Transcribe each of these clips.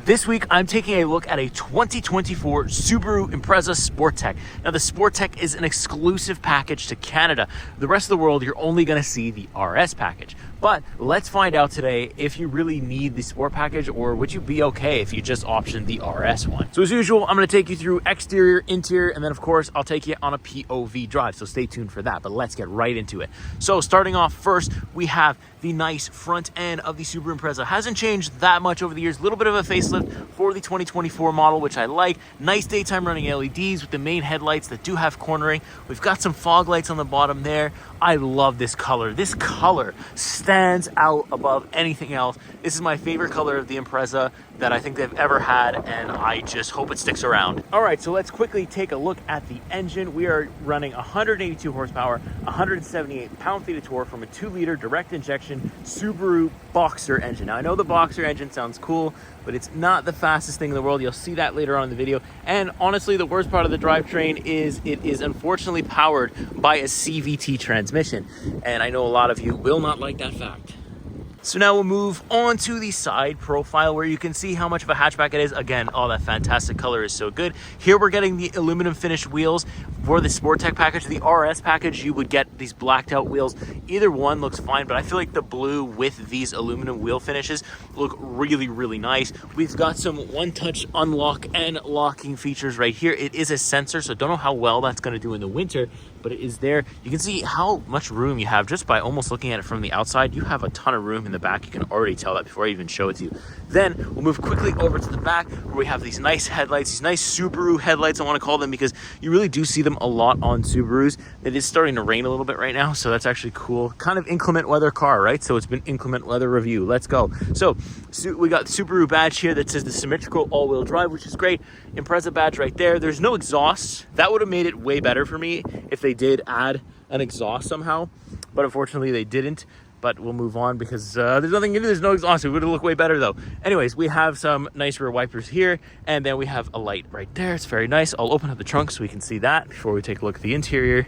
This week, I'm taking a look at a 2024 Subaru Imperza Sport Tech. Now, the Sport Tech is an exclusive package to Canada. The rest of the world, you're only going to see the RS package. But let's find out today if you really need the Sport package, or would you be okay if you just optioned the RS one. So as usual, I'm going to take you through exterior, interior, and then of course, I'll take you on a POV drive. So stay tuned for that, but let's get right into it. So starting off first, we have the nice front end of the Subaru Impreza. Hasn't changed that much over the years. A little bit of a facelift for the 2024 model, which I like. Nice daytime running LEDs with the main headlights that do have cornering. We've got some fog lights on the bottom there. I love this color. This color stands out above anything else. This is my favorite color of the Impreza that I think they've ever had, and I just hope it sticks around. All right, so let's quickly take a look at the engine. We are running 182 horsepower, 178 pound-feet of torque from a 2-liter direct injection Subaru Boxer engine. Now, I know the Boxer engine sounds cool, but it's not the fastest thing in the world. You'll see that later on in the video. And honestly, the worst part of the drivetrain is it is unfortunately powered by a CVT transmission. And I know a lot of you will not like that fact. So now we'll move on to the side profile where you can see how much of a hatchback it is. Again, all that fantastic color is so good. Here we're getting the aluminum finished wheels. For the Sport Tech package, the RS package, you would get these blacked out wheels. Either one looks fine, but I feel like the blue with these aluminum wheel finishes look really, really nice. We've got some one-touch unlock and locking features right here. It is a sensor, so don't know how well that's going to do in the winter, but it is there. You can see how much room you have just by almost looking at it from the outside. You have a ton of room in the back. You can already tell that before I even show it to you. Then we'll move quickly over to the back where we have these nice headlights, these nice Subaru headlights, I want to call them, because you really do see them a lot on Subarus. It is starting to rain a little bit right now, so that's actually cool. Kind of inclement weather car, right? So it's been inclement weather review. Let's go. So we got the Subaru badge here that says the symmetrical all-wheel drive, which is great. Impreza badge right there. There's no exhaust. That would have made it way better for me if they did add an exhaust somehow, but unfortunately they didn't. But we'll move on because there's nothing to do. There's no exhaust. It would look way better though. Anyways, we have some nice rear wipers here, and then we have a light right there. It's very nice. I'll open up the trunk so we can see that before we take a look at the interior.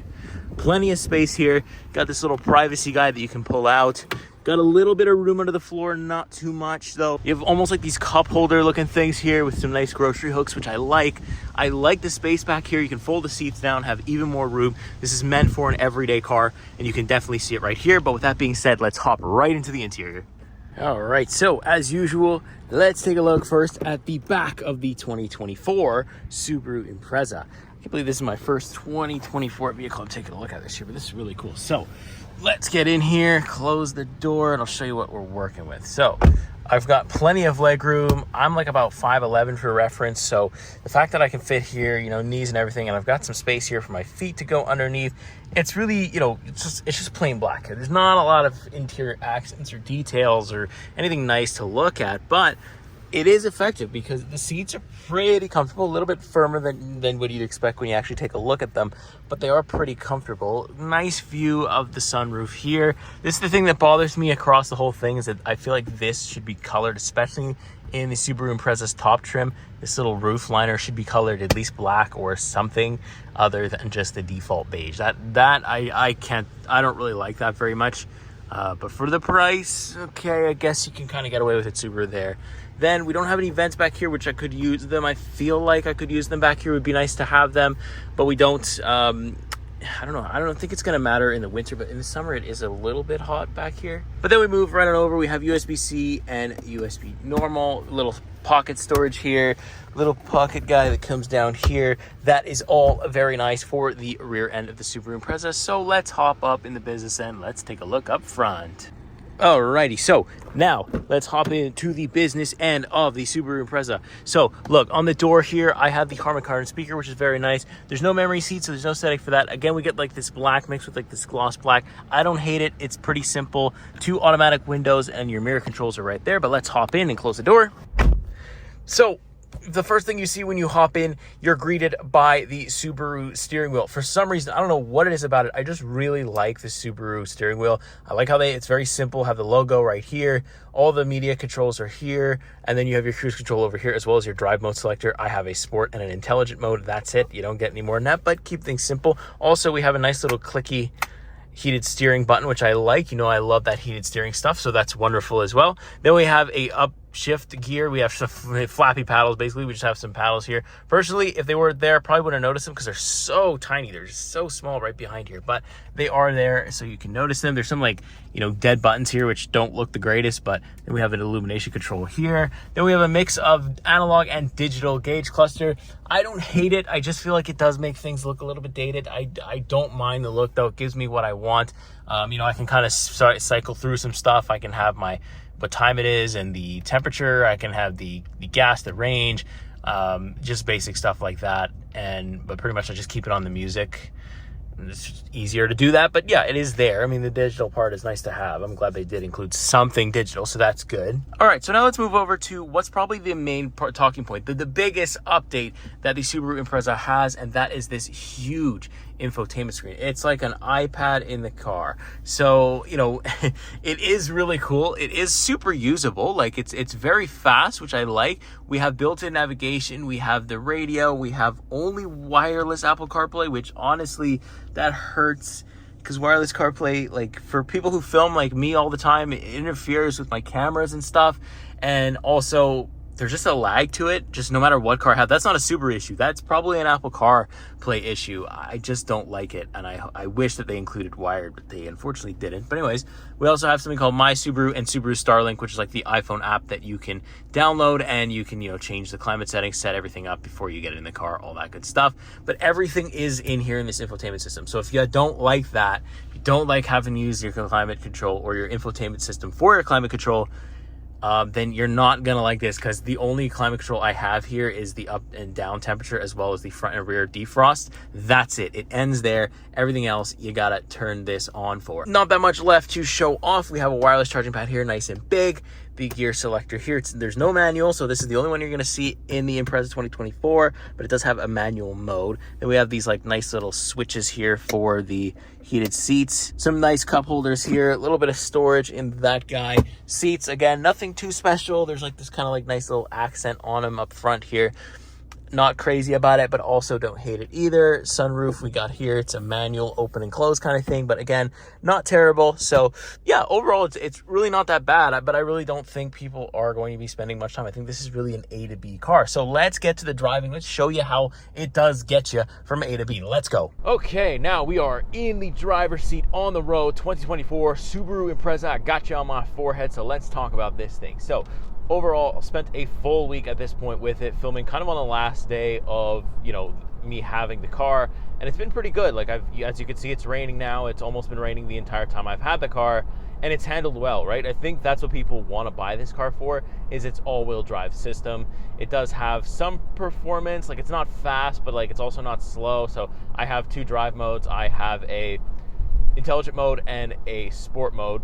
Plenty of space here. Got this little privacy guide that you can pull out. Got a little bit of room under the floor, not too much though. You have almost like these cup holder looking things here with some nice grocery hooks, which I like. I like the space back here. You can fold the seats down, have even more room. This is meant for an everyday car, and you can definitely see it right here. But with that being said, let's hop right into the interior. All right, so as usual, let's take a look first at the back of the 2024 Subaru Impreza. I can't believe this is my first 2024 vehicle. I'm taking a look at this here, but this is really cool. So let's get in here, close the door, and I'll show you what we're working with. So I've got plenty of leg room. I'm like about 5'11" for reference. So the fact that I can fit here, you know, knees and everything, and I've got some space here for my feet to go underneath. It's really, you know, it's just plain black here. There's not a lot of interior accents or details or anything nice to look at, but it is effective because the seats are pretty comfortable, a little bit firmer than what you'd expect when you actually take a look at them, but they are pretty comfortable. Nice view of the sunroof here. This is the thing that bothers me across the whole thing, is that I feel like this should be colored, especially in the Subaru Impreza's top trim. This little roof liner should be colored at least black or something other than just the default beige. I don't really like that very much. But for the price, okay, I guess you can kind of get away with it, Subaru there. Then we don't have any vents back here, which I could use them. I feel like I could use them back here. It would be nice to have them, but we don't. I don't know. I don't think it's going to matter in the winter, but in the summer it is a little bit hot back here. But then we move right on over. We have USB-C and USB normal. Little pocket storage here. Little pocket guy that comes down here. That is all very nice for the rear end of the Subaru Impreza. So let's hop up in the business end. Let's take a look up front. Alrighty, so now let's hop into the business end of the Subaru Impreza. So look, on the door here, I have the Harman Kardon speaker, which is very nice. There's no memory seat, so there's no setting for that. Again, we get like this black mixed with like this gloss black. I don't hate it. It's pretty simple. 2 automatic windows and your mirror controls are right there, but let's hop in and close the door. So the first thing you see when you hop in, you're greeted by the Subaru steering wheel. For some reason, I don't know what it is about it, I just really like the Subaru steering wheel. I like how it's very simple, have the logo right here. All the media controls are here, and then you have your cruise control over here, as well as your drive mode selector. I have a sport and an intelligent mode. That's it. You don't get any more than that, but keep things simple. Also, we have a nice little clicky heated steering button, which I like. You know, I love that heated steering stuff, so that's wonderful as well. Then we have a shift gear. We have some flappy paddles. Basically, we just have some paddles here. Personally, if they weren't there, I probably wouldn't have noticed them because they're so tiny. They're just so small right behind here, but they are there, so you can notice them. There's some like, dead buttons here, which don't look the greatest, but then we have an illumination control here. Then we have a mix of analog and digital gauge cluster. I don't hate it. I just feel like it does make things look a little bit dated. I don't mind the look though. It gives me what I want. I can kind of cycle through some stuff. I can have what time it is and the temperature. I can have the gas, the range, just basic stuff like that. But pretty much I just keep it on the music. It's just easier to do that, but yeah, it is there. I mean, the digital part is nice to have. I'm glad they did include something digital, so that's good. All right, so now let's move over to what's probably the main talking point, the biggest update that the Subaru Impreza has, and that is this huge infotainment screen. It's like an iPad in the car. So, it is really cool. It is super usable. Like it's very fast, which I like. We have built-in navigation. We have the radio. We have only wireless Apple CarPlay, which honestly, that hurts because wireless CarPlay, like for people who film like me all the time, it interferes with my cameras and stuff. And also, there's just a lag to it, just no matter what car I have. That's not a Subaru issue. That's probably an Apple CarPlay issue. I just don't like it, and I wish that they included wired, but they unfortunately didn't. But anyways, we also have something called My Subaru and Subaru Starlink, which is like the iPhone app that you can download, and you can, change the climate settings, set everything up before you get in the car, all that good stuff. But everything is in here in this infotainment system. So if you don't like that, you don't like having to use your climate control or your infotainment system for your climate control, then you're not gonna like this, because the only climate control I have here is the up and down temperature as well as the front and rear defrost. That's it. It ends there. Everything else you gotta turn this on for. Not that much left to show off. We have a wireless charging pad here, nice and big. The gear selector here, there's no manual, so this is the only one you're gonna see in the Impreza 2024, but it does have a manual mode. Then we have these like nice little switches here for the heated seats, some nice cup holders here, a little bit of storage in that guy. Seats, again, nothing too special. There's like this kind of like nice little accent on them up front here. Not crazy about it, but also don't hate it either. Sunroof we got here. It's a manual open and close kind of thing, but again, not terrible. So yeah, overall, it's really not that bad, but I really don't think people are going to be spending much time. I think this is really an A to B car. So let's get to the driving. Let's show you how it does get you from A to B. Let's go. Okay, now we are in the driver's seat on the road, 2024 Subaru Impreza. I got you on my forehead, so let's talk about this thing. So overall, I spent a full week at this point with it, filming kind of on the last day of, me having the car, and it's been pretty good. Like as you can see, it's raining now. It's almost been raining the entire time I've had the car, and it's handled well, right? I think that's what people want to buy this car for, is its all-wheel drive system. It does have some performance, like it's not fast, but like it's also not slow. So I have two drive modes. I have a intelligent mode and a sport mode.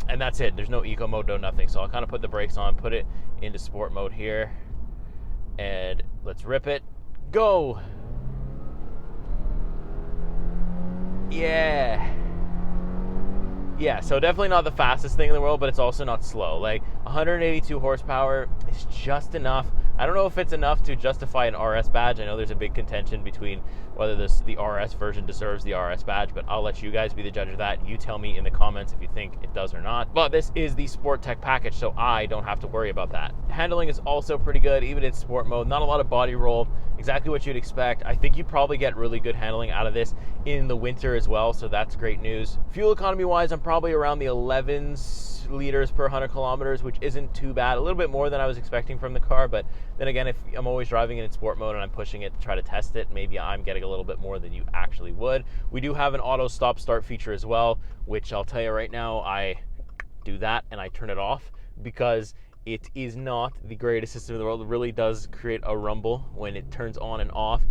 And that's it. There's no eco mode, no nothing. So I'll kind of put the brakes on, put it into sport mode here, and let's rip it. Go! Yeah. Yeah, so definitely not the fastest thing in the world, but it's also not slow. Like 182 horsepower is just enough. I don't know if it's enough to justify an RS badge. I know there's a big contention between whether the RS version deserves the RS badge, but I'll let you guys be the judge of that. You tell me in the comments if you think it does or not. But this is the Sport Tech package, so I don't have to worry about that. Handling is also pretty good, even in sport mode. Not a lot of body roll, exactly what you'd expect. I think you probably get really good handling out of this in the winter as well, so that's great news. Fuel economy wise, I'm probably around the 11 liters per 100 kilometers, which isn't too bad. A little bit more than I was expecting from the car, but then again, if I'm always driving it in sport mode and I'm pushing it to try to test it, maybe I'm getting a little bit more than you actually would. We do have an auto stop start feature as well, which I'll tell you right now, I do that and I turn it off because it is not the greatest system in the world. It really does create a rumble when it turns on and off.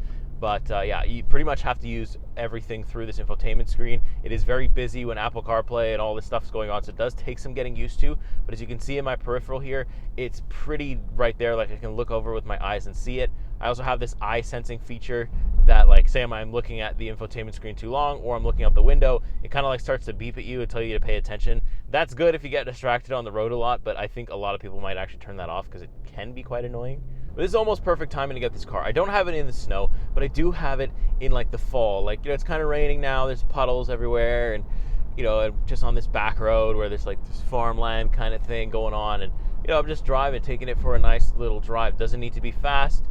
But yeah, you pretty much have to use everything through this infotainment screen. It is very busy when Apple CarPlay and all this stuff's going on, so it does take some getting used to. But as you can see in my peripheral here, it's pretty right there. Like I can look over with my eyes and see it. I also have this eye sensing feature that, like, say I'm looking at the infotainment screen too long or I'm looking out the window, it kind of like starts to beep at you and tell you to pay attention. That's good if you get distracted on the road a lot, but I think a lot of people might actually turn that off because it can be quite annoying. But this is almost perfect timing to get this car. I don't have it in the snow, but I do have it in like the fall. Like, it's kind of raining now, there's puddles everywhere, and just on this back road where there's like this farmland kind of thing going on, and I'm just driving, taking it for a nice little drive. Doesn't need to be fast,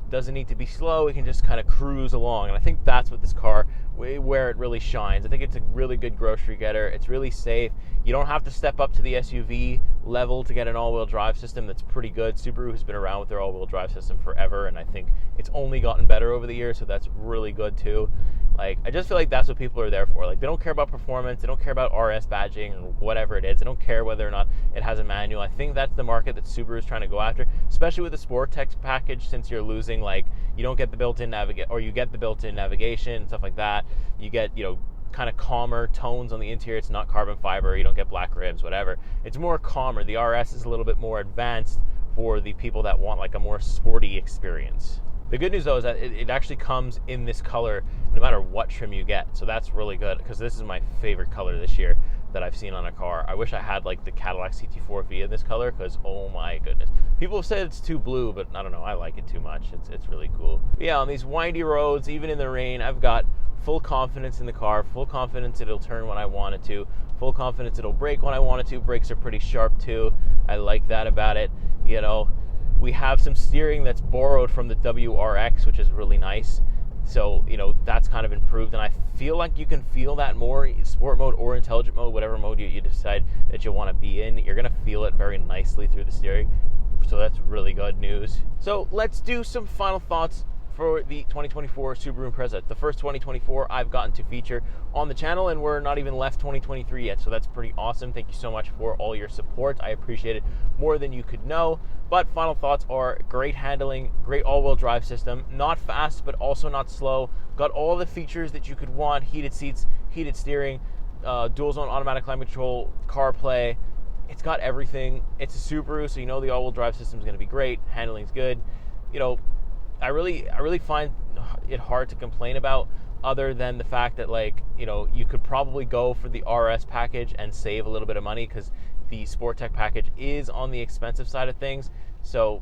doesn't need to be slow. We can just kind of cruise along, and I think that's what this car, where it really shines. I think it's a really good grocery getter. It's really safe. You don't have to step up to the SUV level to get an all-wheel drive system. That's pretty good. Subaru has been around with their all-wheel drive system forever, and I think it's only gotten better over the years, so that's really good too. Like, I just feel like that's what people are there for. Like, they don't care about performance, they don't care about RS badging or whatever it is. They don't care whether or not it has a manual. I think that's the market that Subaru is trying to go after, especially with the Sport Tech package, since you're losing, like, you don't get the built-in navigation, or you get the built-in navigation and stuff like that. You get, kind of calmer tones on the interior. It's not carbon fiber, you don't get black ribs, whatever. It's more calmer. The RS is a little bit more advanced for the people that want like a more sporty experience. The good news though is that it actually comes in this color no matter what trim you get. So that's really good, because this is my favorite color this year that I've seen on a car. I wish I had like the Cadillac CT4V in this color, because oh my goodness. People have said it's too blue, but I don't know, I like it too much. It's really cool. But yeah, on these windy roads, even in the rain, I've got full confidence in the car, full confidence it'll turn when I want it to, full confidence it'll brake when I want it to. Brakes are pretty sharp too. I like that about it. We have some steering that's borrowed from the WRX, which is really nice. So, that's kind of improved, and I feel like you can feel that more, sport mode or intelligent mode, whatever mode you decide that you want to be in, you're going to feel it very nicely through the steering. So that's really good news. So let's do some final thoughts for the 2024 Subaru Impreza. The first 2024 I've gotten to feature on the channel, and we're not even left 2023 yet, so that's pretty awesome. Thank you so much for all your support. I appreciate it more than you could know. But final thoughts are great handling, great all-wheel drive system, not fast but also not slow. Got all the features that you could want: heated seats, heated steering, dual zone automatic climate control, CarPlay. It's got everything. It's a Subaru, so the all-wheel drive system is going to be great. Handling's good. I really find it hard to complain about, other than the fact that, like, you could probably go for the RS package and save a little bit of money, because the Sport Tech package is on the expensive side of things. So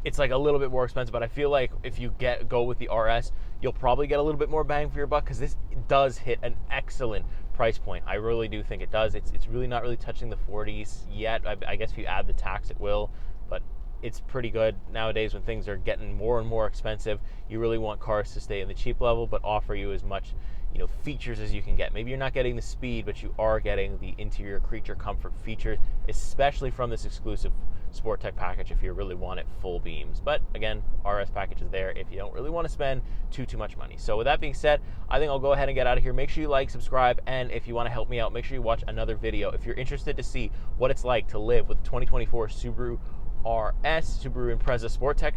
it's like a little bit more expensive, but I feel like if you go with the RS, you'll probably get a little bit more bang for your buck, because this does hit an excellent price point. I really do think it does. It's really not really touching the 40s yet. I guess if you add the tax, it will, but it's pretty good nowadays when things are getting more and more expensive. You really want cars to stay in the cheap level, but offer you as much features as you can get. Maybe you're not getting the speed, but you are getting the interior creature comfort features, especially from this exclusive Sport Tech package if you really want it full beams. But again, RS package is there if you don't really want to spend too much money. So with that being said, I think I'll go ahead and get out of here. Make sure you like, subscribe, and if you want to help me out, make sure you watch another video. If you're interested to see what it's like to live with the 2024 Subaru Subaru Imperza Sport Tech,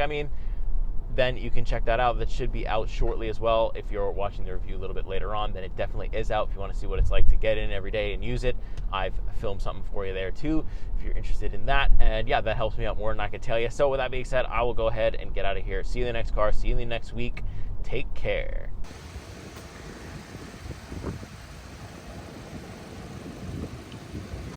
then you can check that out. That should be out shortly as well. If you're watching the review a little bit later on, then it definitely is out. If you want to see what it's like to get in every day and use it, I've filmed something for you there too, if you're interested in that. And yeah, that helps me out more than I can tell you. So with that being said, I will go ahead and get out of here. See you in the next car. See you in the next week. Take care.